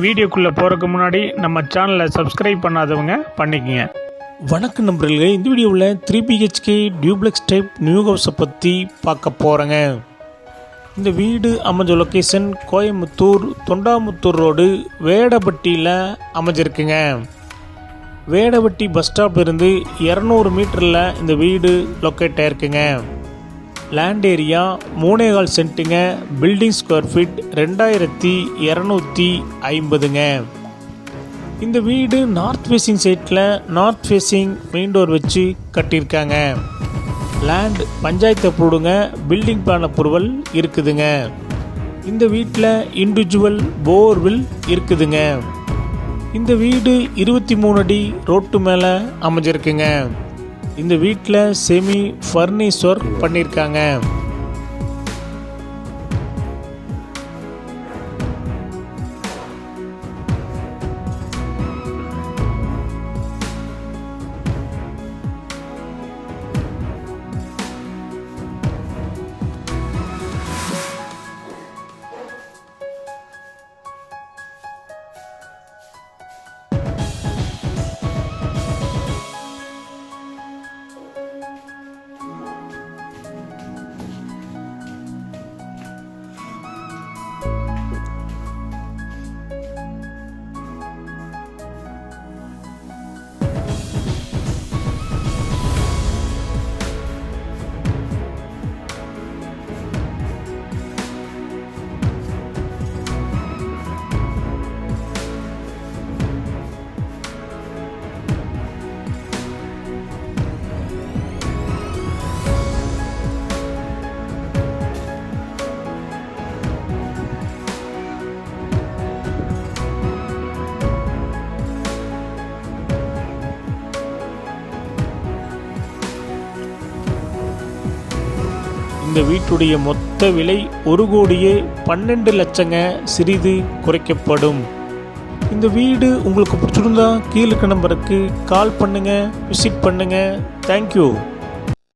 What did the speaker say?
வீடியோக்குள்ளே போகிறதுக்கு முன்னாடி நம்ம சேனலை சப்ஸ்கிரைப் பண்ணாதவங்க பண்ணிக்கங்க. வணக்கம் நண்பர்களே, இந்த வீடியோவில் 3BHK டியூப்ளெக்ஸ் டைப் நியூ ஹவுஸை பற்றி பார்க்க போகிறேங்க. இந்த வீடு அமைஞ்ச லொக்கேஷன் கோயம்புத்தூர் தொண்டாமுத்தூர் ரோடு வேடபட்டியில் அமைஞ்சிருக்குங்க. வேடபட்டி பஸ் ஸ்டாப் இருந்து 200 மீட்டரில் இந்த வீடு லொக்கேட் ஆகிருக்குங்க. லேண்ட் ஏரியா 3.25 சென்ட்டுங்க. பில்டிங் ஸ்கொயர் ஃபீட் 2250ங்க. இந்த வீடு நார்த் ஃபேஸிங் சைட்டில் நார்த் ஃபேஸிங் மெயின் டோர் வச்சு கட்டியிருக்காங்க. லேண்ட் பஞ்சாயத்து அப்ரூவ்டுங்க. பில்டிங் பிளான் அப்ரூவல் இருக்குதுங்க. இந்த வீட்டில் இண்டிவிஜுவல் போர்வில் இருக்குதுங்க. இந்த வீடு 23 அடி ரோட்டு மேலே அமைஞ்சிருக்குங்க. இந்த வீட்டில் செமி ஃபர்னிஷ் ஒர்க் பண்ணியிருக்காங்க. இந்த வீட்டுடைய மொத்த விலை 1,12 லட்சங்க. சிறிது குறைக்கப்படும். இந்த வீடு உங்களுக்கு பிடிச்சிருந்தா கீழே நம்பருக்கு கால் பண்ணுங்க, விசிட் பண்ணுங்க. தேங்க்யூ.